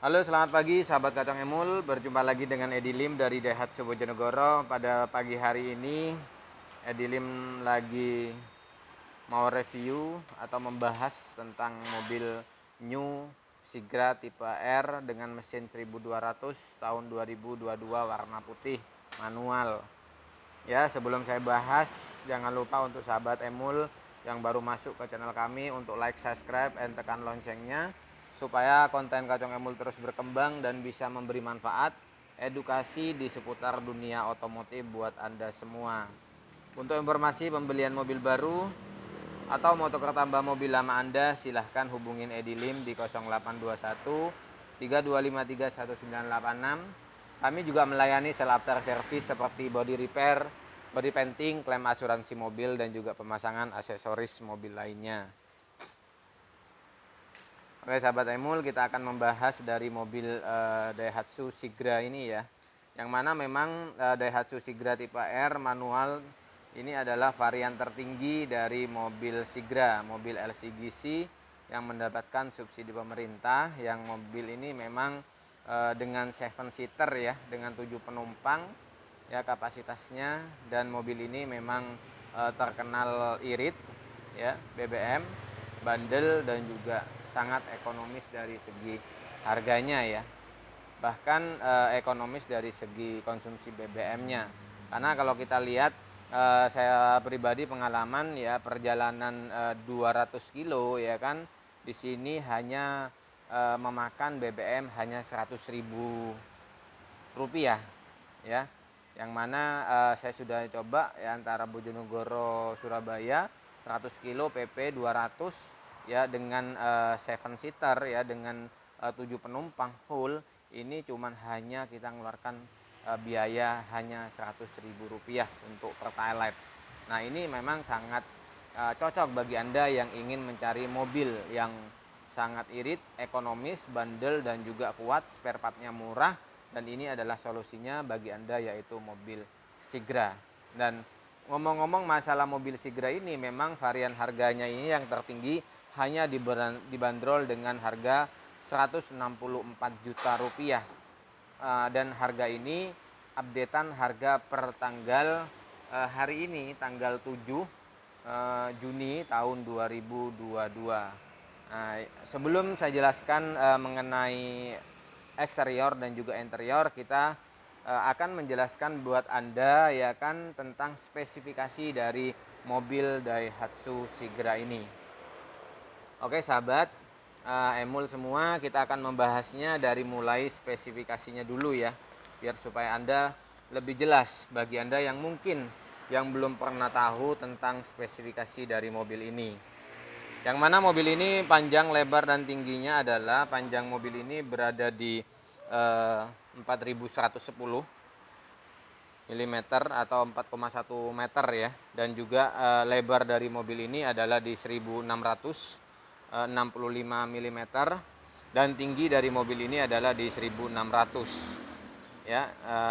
Halo, selamat pagi sahabat Kacang Emul. Berjumpa lagi dengan Edi Lim dari Daihatsu Bojonegoro. Pada pagi hari ini Edi Lim lagi mau review atau membahas tentang mobil New Sigra tipe R dengan mesin 1200 tahun 2022 warna putih manual. Ya, sebelum saya bahas, jangan lupa untuk sahabat Emul yang baru masuk ke channel kami untuk like, subscribe, dan tekan loncengnya supaya konten Kacang Emul terus berkembang dan bisa memberi manfaat edukasi di seputar dunia otomotif buat Anda semua. Untuk informasi pembelian mobil baru atau mau tukar tambah mobil lama Anda, silahkan hubungin Edi Lim di 0821 3253 1986. Kami juga melayani sel after service seperti body repair, body painting, klaim asuransi mobil, dan juga pemasangan aksesoris mobil lainnya. Oke sahabat Emul, kita akan membahas dari mobil Daihatsu Sigra ini ya. Yang mana memang Daihatsu Sigra tipe R manual ini adalah varian tertinggi dari mobil Sigra, mobil LCGC yang mendapatkan subsidi pemerintah. Yang mobil ini memang dengan 7 seater ya, dengan 7 penumpang ya kapasitasnya, dan mobil ini memang terkenal irit ya, BBM, bandel, dan juga sangat ekonomis dari segi harganya ya. Bahkan ekonomis dari segi konsumsi BBM-nya. Karena kalau kita lihat, saya pribadi pengalaman ya, perjalanan 200 kilo ya kan, di sini hanya memakan BBM hanya 100.000 rupiah ya. Yang mana saya sudah coba ya, antara Bojonegoro Surabaya 100 kilo PP 200 ya, dengan 7 seater ya, dengan 7 penumpang full, ini cuman hanya kita mengeluarkan biaya hanya 100.000 rupiah untuk pertalite. Nah, ini memang sangat cocok bagi Anda yang ingin mencari mobil yang sangat irit, ekonomis, bandel, dan juga kuat, spare partnya murah. Dan ini adalah solusinya bagi Anda, yaitu mobil Sigra. Dan ngomong-ngomong masalah mobil Sigra ini, memang varian harganya ini yang tertinggi hanya dibanderol dengan harga 164 juta rupiah. Dan harga ini updatean harga per tanggal hari ini, tanggal 7 Juni tahun 2022. Nah, sebelum saya jelaskan mengenai eksterior dan juga interior, kita akan menjelaskan buat Anda ya kan tentang spesifikasi dari mobil Daihatsu Sigra ini. Oke sahabat Emul semua, kita akan membahasnya dari mulai spesifikasinya dulu ya, biar supaya Anda lebih jelas bagi Anda yang mungkin yang belum pernah tahu tentang spesifikasi dari mobil ini. Yang mana mobil ini panjang, lebar, dan tingginya adalah, panjang mobil ini berada di 4110 mm atau 4,1 meter ya. Dan juga lebar dari mobil ini adalah di 1665 mm, dan tinggi dari mobil ini adalah di 1600 ya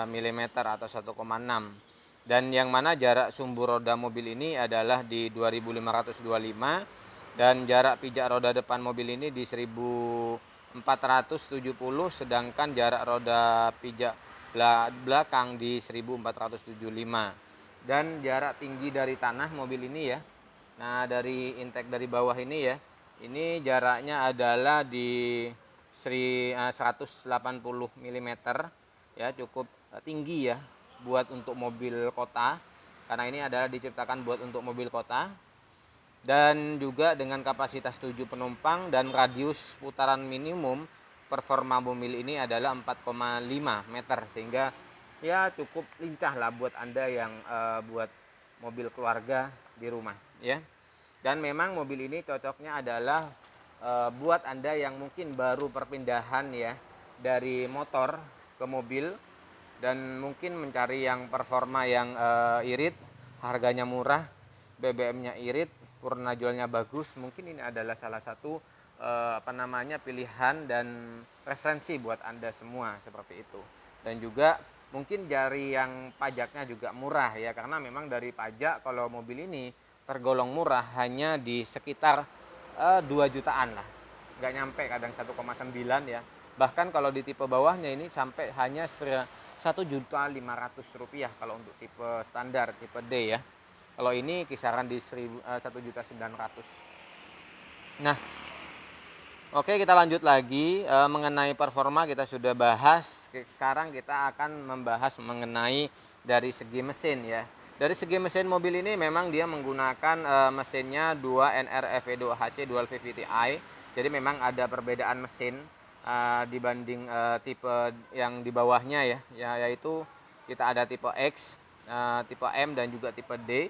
milimeter atau 1,6. Dan yang mana jarak sumbu roda mobil ini adalah di 2525, dan jarak pijak roda depan mobil ini di 1470, sedangkan jarak roda pijak belakang di 1475. Dan jarak tinggi dari tanah mobil ini ya, nah dari intake dari bawah ini ya, ini jaraknya adalah di 180 mm ya, cukup tinggi ya buat untuk mobil kota, karena ini adalah diciptakan buat untuk mobil kota. Dan juga dengan kapasitas 7 penumpang dan radius putaran minimum performa mobil ini adalah 4,5 meter, sehingga ya cukup lincah lah buat Anda yang buat mobil keluarga di rumah ya. Dan memang mobil ini cocoknya adalah buat Anda yang mungkin baru perpindahan ya dari motor ke mobil, dan mungkin mencari yang performa yang irit, harganya murah, BBM-nya irit, kurna jualnya bagus. Mungkin ini adalah salah satu pilihan dan referensi buat Anda semua seperti itu. Dan juga mungkin dari yang pajaknya juga murah ya, karena memang dari pajak kalau mobil ini tergolong murah, hanya di sekitar 2 jutaan lah, nggak nyampe, kadang 1,9 ya, Bahkan kalau di tipe bawahnya ini sampai hanya Rp1.500.000 kalau untuk tipe standar, tipe D ya. Kalau ini kisaran di 1.900.000. Nah, oke, kita lanjut lagi mengenai performa kita sudah bahas. Sekarang kita akan membahas mengenai dari segi mesin ya. Dari segi mesin mobil ini memang dia menggunakan mesinnya 2 NRFE2HC Dual VVT-i. Jadi memang ada perbedaan mesin dibanding tipe yang di bawahnya ya, yaitu kita ada tipe X, tipe M dan juga tipe D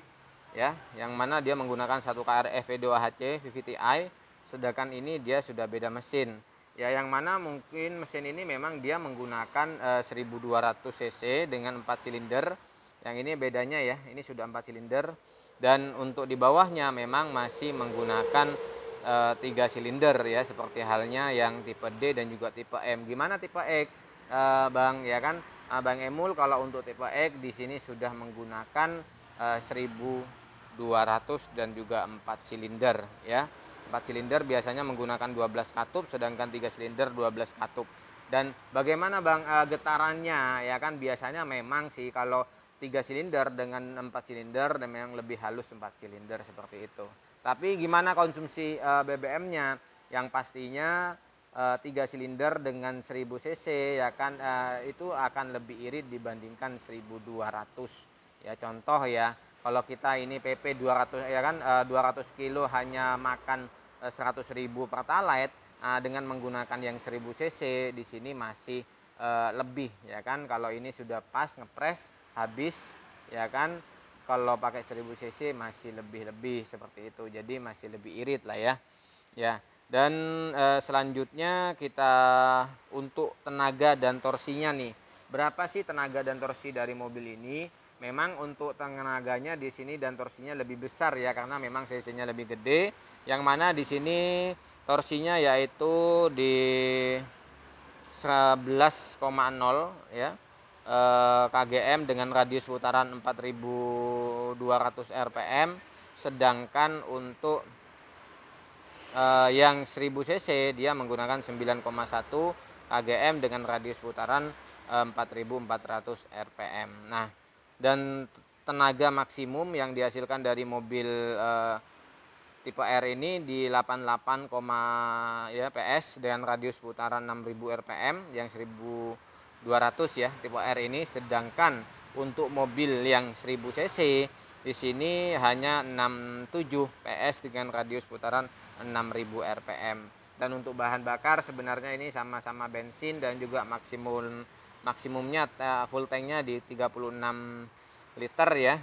ya, yang mana dia menggunakan 1 KRFE2HC VVT-i. Sedangkan ini dia sudah beda mesin ya, yang mana mungkin mesin ini memang dia menggunakan 1200 cc dengan 4 silinder. Yang ini bedanya ya, ini sudah 4 silinder, dan untuk di bawahnya memang masih menggunakan 3 silinder ya, seperti halnya yang tipe D dan juga tipe M. Gimana tipe X Bang ya kan, Bang Emul? Kalau untuk tipe X di sini sudah menggunakan 1200 dan juga 4 silinder ya. 4 silinder biasanya menggunakan 12 katup, sedangkan 3 silinder 12 katup. Dan bagaimana Bang getarannya ya kan, biasanya memang sih kalau 3 silinder dengan 4 silinder dan memang lebih halus 4 silinder seperti itu. Tapi gimana konsumsi BBM-nya? Yang pastinya 3 silinder dengan 1000 cc ya kan, itu akan lebih irit dibandingkan 1200 ya. Contoh ya, kalau kita ini PP 200 ya kan, 200 kilo hanya makan 100.000 pertalite, dengan menggunakan yang 1000 cc di sini masih lebih ya kan. Kalau ini sudah pas ngepres habis ya kan, kalau pakai 1000 cc masih lebih seperti itu, jadi masih lebih irit lah ya. Dan selanjutnya kita untuk tenaga dan torsinya nih. Berapa sih tenaga dan torsi dari mobil ini? Memang untuk tenaganya di sini dan torsinya lebih besar ya, karena memang cc-nya lebih gede. Yang mana di sini torsinya yaitu di 11,0 ya, kgm dengan radius putaran 4200 rpm. Sedangkan untuk yang 1000 cc dia menggunakan 9,1 kgm dengan radius putaran 4400 rpm. Nah, dan tenaga maksimum yang dihasilkan dari mobil tipe R ini di 88, ya PS dengan radius putaran 6000 rpm yang 1200 ya tipe R ini. Sedangkan untuk mobil yang 1000 cc di sini hanya 67 PS dengan radius putaran 6000 rpm. Dan untuk bahan bakar sebenarnya ini sama-sama bensin dan juga maksimumnya full tanknya di 36 liter ya.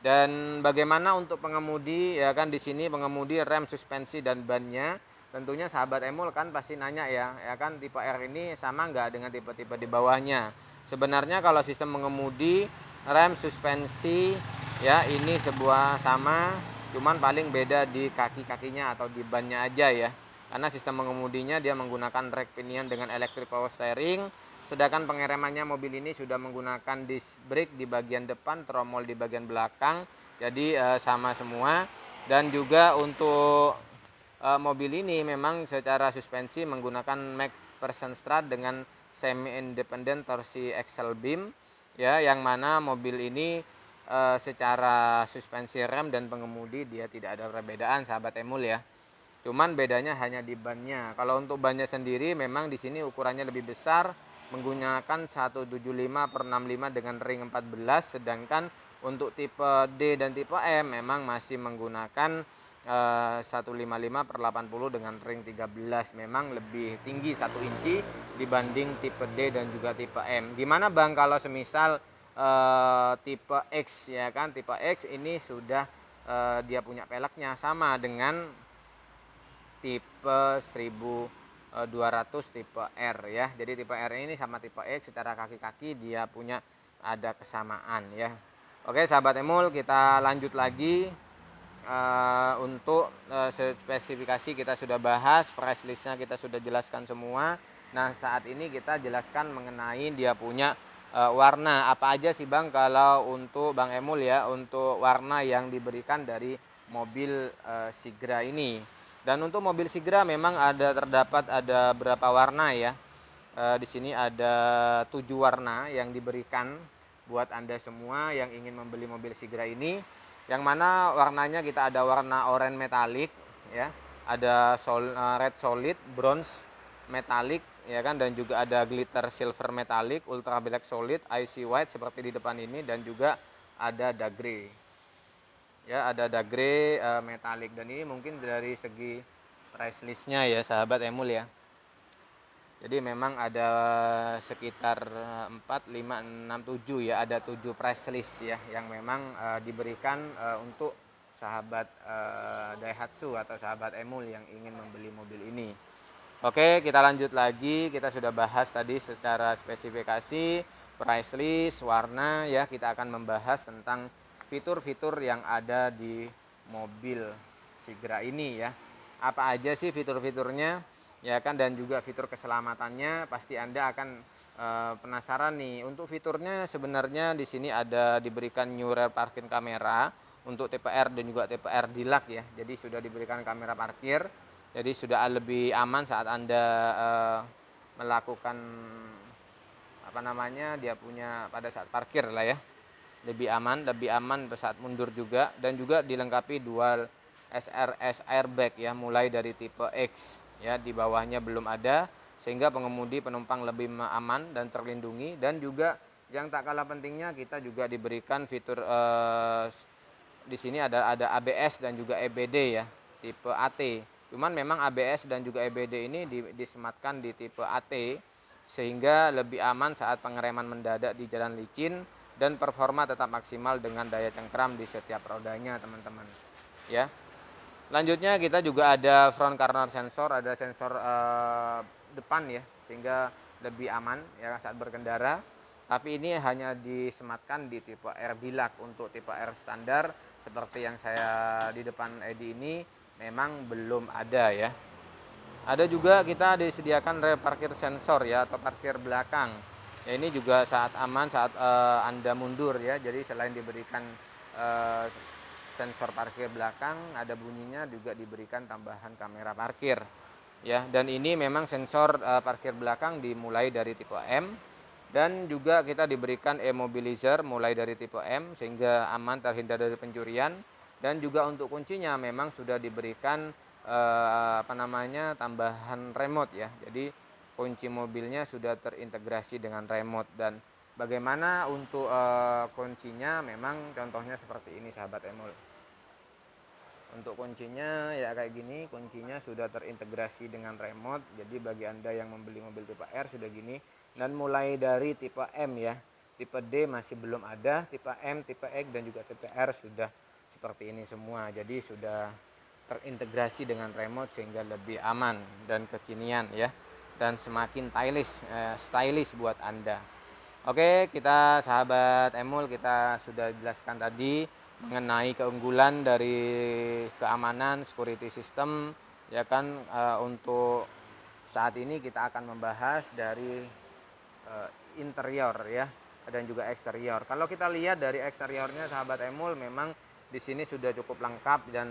Dan bagaimana untuk pengemudi ya kan, di sini pengemudi, rem, suspensi dan bannya. Tentunya sahabat Emul kan pasti nanya ya kan, tipe R ini sama nggak dengan tipe-tipe di bawahnya? Sebenarnya kalau sistem mengemudi, rem, suspensi ya ini sebuah sama, cuman paling beda di kaki-kakinya atau di bannya aja ya. Karena sistem mengemudinya dia menggunakan rack pinion dengan electric power steering. Sedangkan pengeremannya mobil ini sudah menggunakan disc brake di bagian depan, tromol di bagian belakang. Jadi sama semua. Dan juga untuk mobil ini memang secara suspensi menggunakan McPherson Strut dengan semi independent torsi axle beam ya, yang mana mobil ini secara suspensi, rem dan pengemudi dia tidak ada perbedaan sahabat Emul ya. Cuman bedanya hanya di bannya. Kalau untuk bannya sendiri memang di sini ukurannya lebih besar, menggunakan 175/65 dengan ring 14. Sedangkan untuk tipe D dan tipe M memang masih menggunakan 155/80 dengan ring 13. Memang lebih tinggi 1 inci dibanding tipe D dan juga tipe M. Gimana Bang kalau semisal tipe X ya kan, tipe X ini sudah dia punya peleknya sama dengan tipe 1200 tipe R ya. Jadi tipe R ini sama tipe X secara kaki-kaki dia punya ada kesamaan ya. Oke sahabat Emul, kita lanjut lagi. Untuk spesifikasi kita sudah bahas, price listnya kita sudah jelaskan semua. Nah saat ini kita jelaskan mengenai dia punya warna. Apa aja sih Bang kalau untuk Bang Emul ya, untuk warna yang diberikan dari mobil Sigra ini. Dan untuk mobil Sigra memang terdapat ada berapa warna ya. Di sini ada 7 warna yang diberikan buat Anda semua yang ingin membeli mobil Sigra ini. Yang mana warnanya kita ada warna oranye metalik ya, ada red solid, bronze metalik ya kan, dan juga ada glitter silver metalik, ultra black solid, icy white seperti di depan ini, dan juga ada dark grey. Ya, ada dark grey metalik, dan ini mungkin dari segi price listnya ya sahabat Emul ya. Jadi memang ada sekitar 4, 5, 6, 7 ya, ada 7 price list ya yang memang diberikan untuk sahabat Daihatsu atau sahabat Emul yang ingin membeli mobil ini. Oke, kita lanjut lagi. Kita sudah bahas tadi secara spesifikasi, price list, warna ya. Kita akan membahas tentang fitur-fitur yang ada di mobil Sigra ini ya. Apa aja sih fitur-fiturnya? Ya kan, dan juga fitur keselamatannya. Pasti Anda akan penasaran nih. Untuk fiturnya sebenarnya di sini ada diberikan new rear parking camera untuk tipe R dan juga tipe R Deluxe ya. Jadi sudah diberikan kamera parkir. Jadi sudah lebih aman saat Anda melakukan dia punya pada saat parkir lah ya. Lebih aman saat mundur juga, dan juga dilengkapi dual SRS airbag ya, mulai dari tipe X ya, di bawahnya belum ada, sehingga pengemudi penumpang lebih aman dan terlindungi. Dan juga yang tak kalah pentingnya, kita juga diberikan fitur di sini ada ABS dan juga EBD ya, tipe AT. Cuman memang ABS dan juga EBD ini disematkan di tipe AT sehingga lebih aman saat pengereman mendadak di jalan licin, dan performa tetap maksimal dengan daya cengkram di setiap rodanya teman-teman ya. Lanjutnya kita juga ada front corner sensor, ada sensor depan ya, sehingga lebih aman ya saat berkendara. Tapi ini hanya disematkan di tipe R Deluxe. Untuk tipe R standar seperti yang saya di depan Edi ini memang belum ada ya. Ada juga kita disediakan rear parkir sensor ya, atau parkir belakang. Ya, ini juga saat aman saat Anda mundur ya. Jadi selain diberikan sensor parkir belakang, ada bunyinya, juga diberikan tambahan kamera parkir. Ya, dan ini memang sensor parkir belakang dimulai dari tipe M, dan juga kita diberikan e-mobilizer mulai dari tipe M sehingga aman terhindar dari pencurian. Dan juga untuk kuncinya memang sudah diberikan tambahan remote ya. Jadi kunci mobilnya sudah terintegrasi dengan remote. Dan bagaimana untuk kuncinya, memang contohnya seperti ini sahabat Emul. Untuk kuncinya ya kayak gini, kuncinya sudah terintegrasi dengan remote. Jadi bagi Anda yang membeli mobil tipe R sudah gini. Dan mulai dari tipe M ya, tipe D masih belum ada, tipe M, tipe X dan juga tipe R sudah seperti ini semua. Jadi sudah terintegrasi dengan remote sehingga lebih aman dan kekinian ya, dan semakin stylish buat Anda. Oke, kita sahabat Emul, kita sudah jelaskan tadi mengenai keunggulan dari keamanan security system ya kan. Untuk saat ini kita akan membahas dari interior ya, dan juga eksterior. Kalau kita lihat dari eksteriornya sahabat Emul, memang di sini sudah cukup lengkap dan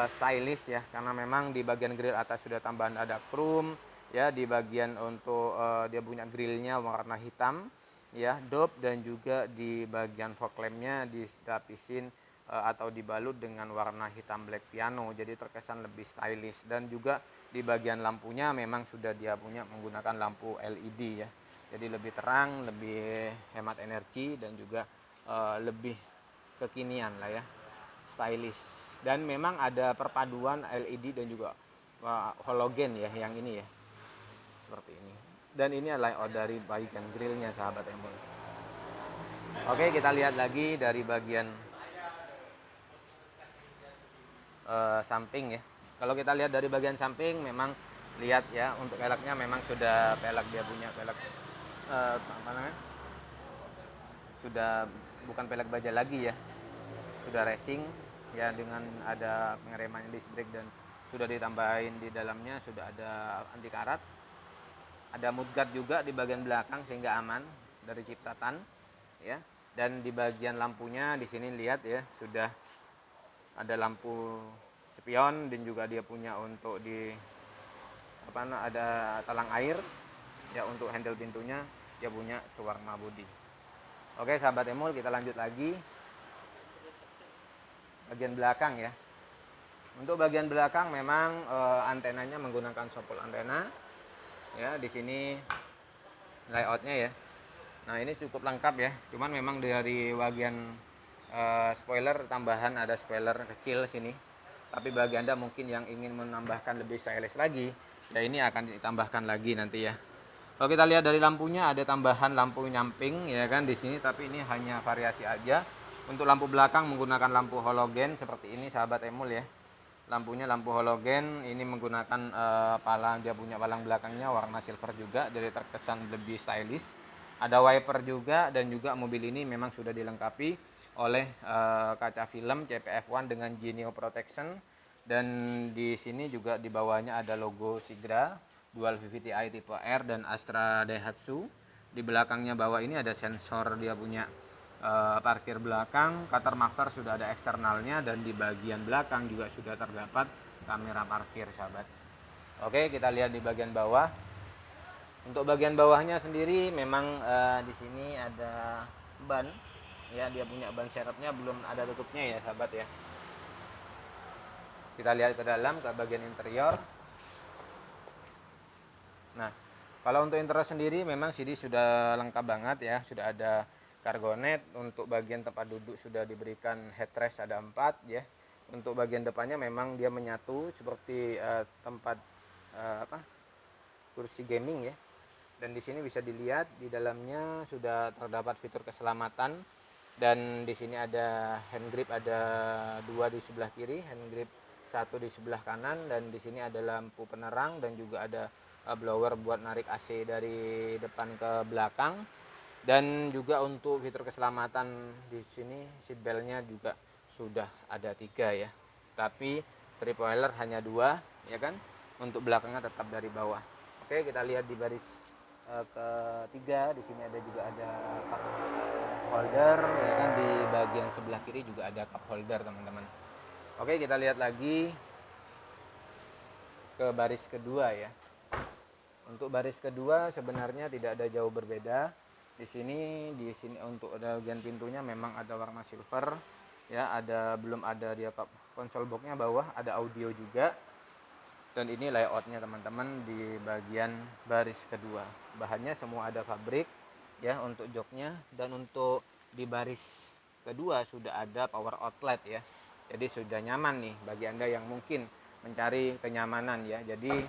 stylish ya, karena memang di bagian grill atas sudah tambahan ada chrome ya, di bagian untuk dia punya grillnya warna hitam ya, dop, dan juga di bagian fog lampnya dilapisin atau dibalut dengan warna hitam black piano, jadi terkesan lebih stylish. Dan juga di bagian lampunya memang sudah dia punya menggunakan lampu LED ya, jadi lebih terang, lebih hemat energi, dan juga lebih kekinian lah ya, stylish. Dan memang ada perpaduan LED dan juga halogen ya yang ini ya, seperti ini. Dan ini adalah dari bagian grillnya sahabat Emul. Oke, kita lihat lagi dari bagian samping ya. Kalau kita lihat dari bagian samping, memang lihat ya, untuk peleknya memang sudah pelek, dia punya pelek sudah bukan pelek baja lagi ya, sudah racing ya, dengan ada pengereman disc brake, dan sudah ditambahin di dalamnya sudah ada anti karat. Ada mudguard juga di bagian belakang sehingga aman dari cipratan ya. Dan di bagian lampunya di sini lihat ya, sudah ada lampu spion, dan juga dia punya untuk di ada talang air Ya, untuk handle pintunya dia punya sewarna bodi. Oke sahabat Emul, kita lanjut lagi bagian belakang ya. Untuk bagian belakang memang antenanya menggunakan sopol antena. Ya, di sini layoutnya ya. Nah, ini cukup lengkap ya. Cuman memang dari bagian spoiler tambahan ada spoiler kecil sini. Tapi bagi Anda mungkin yang ingin menambahkan lebih stylish lagi, ya ini akan ditambahkan lagi nanti ya. Kalau kita lihat dari lampunya ada tambahan lampu nyamping ya kan di sini, tapi ini hanya variasi aja. Untuk lampu belakang menggunakan lampu halogen seperti ini sahabat Emul ya. Lampunya lampu halogen, ini menggunakan palang, dia punya palang belakangnya warna silver juga, jadi terkesan lebih stylish. Ada wiper juga, dan juga mobil ini memang sudah dilengkapi oleh kaca film CPF1 dengan Genio Protection, dan di sini juga di bawahnya ada logo Sigra Dual VVTi tipe R dan Astra Daihatsu. Di belakangnya bawah ini ada sensor, dia punya parkir belakang, cutter muffler sudah ada eksternalnya, dan di bagian belakang juga sudah terdapat kamera parkir sahabat. Oke, kita lihat di bagian bawah. Untuk bagian bawahnya sendiri memang di sini ada ban ya, dia punya ban serepnya, belum ada tutupnya ya sahabat ya. Kita lihat ke dalam, ke bagian interior. Nah, kalau untuk interior sendiri memang sini sudah lengkap banget ya, sudah ada cargonet. Untuk bagian tempat duduk sudah diberikan headrest ada 4 ya. Untuk bagian depannya memang dia menyatu seperti tempat kursi gaming ya. Dan di sini bisa dilihat di dalamnya sudah terdapat fitur keselamatan, dan di sini ada hand grip, ada 2 di sebelah kiri, hand grip 1 di sebelah kanan, dan di sini ada lampu penerang dan juga ada blower buat narik AC dari depan ke belakang. Dan juga untuk fitur keselamatan di sini seatbeltnya juga sudah ada 3 ya, tapi trip spoiler hanya 2 ya kan. Untuk belakangnya tetap dari bawah. Oke, kita lihat di baris ketiga. Di sini ada juga ada cup holder ya kan, di bagian sebelah kiri juga ada cup holder teman-teman. Oke, kita lihat lagi ke baris kedua ya. Untuk baris kedua sebenarnya tidak ada jauh berbeda. Di sini untuk bagian pintunya memang ada warna silver ya, belum ada dia konsol boxnya bawah, ada audio juga. Dan ini layoutnya teman-teman di bagian baris kedua. Bahannya semua ada fabrik ya untuk joknya, dan untuk di baris kedua sudah ada power outlet ya. Jadi sudah nyaman nih bagi Anda yang mungkin mencari kenyamanan ya. Jadi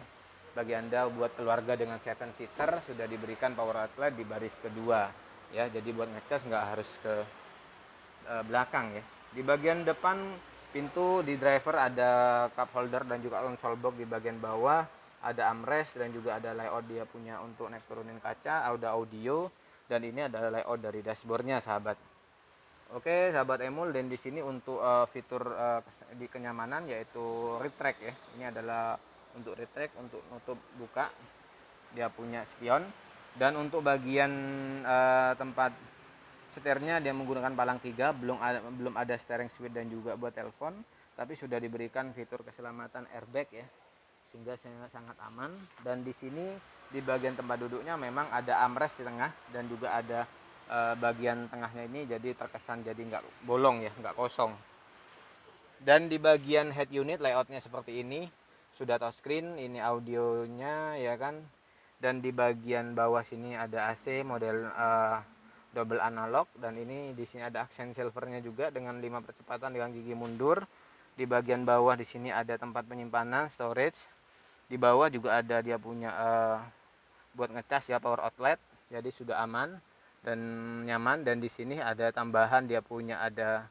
bagi Anda buat keluarga dengan 7 seater sudah diberikan power outlet di baris kedua ya. Jadi buat ngecas nggak harus ke belakang ya. Di bagian depan pintu di driver ada cup holder dan juga console box. Di bagian bawah ada armrest dan juga ada layout dia punya untuk naik turunin kaca, ada audio, dan ini adalah layout dari dashboardnya sahabat. Oke sahabat Emul, dan di sini untuk fitur di kenyamanan yaitu retract ya. Ini adalah untuk retract, untuk nutup buka, dia punya spion. Dan untuk bagian tempat setirnya dia menggunakan palang 3, belum ada steering wheel dan juga buat telepon, tapi sudah diberikan fitur keselamatan airbag ya, sehingga sangat aman. Dan di sini di bagian tempat duduknya memang ada armrest di tengah, dan juga ada bagian tengahnya ini jadi terkesan jadi nggak bolong ya, nggak kosong. Dan di bagian head unit layoutnya seperti ini, sudah touchscreen, ini audionya ya kan. Dan di bagian bawah sini ada AC model double analog, dan ini di sini ada aksen silvernya juga dengan 5 percepatan dengan gigi mundur. Di bagian bawah di sini ada tempat penyimpanan storage. Di bawah juga ada dia punya buat ngecas ya, power outlet. Jadi sudah aman dan nyaman. Dan di sini ada tambahan, dia punya ada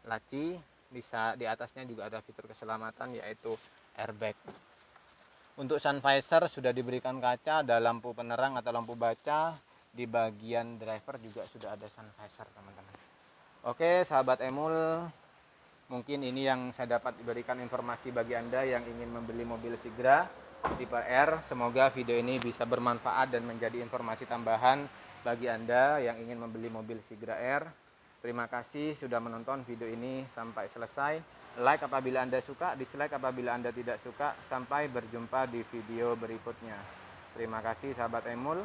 laci, bisa di atasnya juga ada fitur keselamatan yaitu airbag. Untuk sun visor sudah diberikan kaca, ada lampu penerang atau lampu baca. Di bagian driver juga sudah ada sun visor teman-teman. Oke sahabat Emul, mungkin ini yang saya dapat berikan informasi bagi Anda yang ingin membeli mobil Sigra tipe R. Semoga video ini bisa bermanfaat dan menjadi informasi tambahan bagi Anda yang ingin membeli mobil Sigra R. Terima kasih sudah menonton video ini sampai selesai. Like apabila Anda suka, dislike apabila Anda tidak suka. Sampai berjumpa di video berikutnya. Terima kasih sahabat Emul.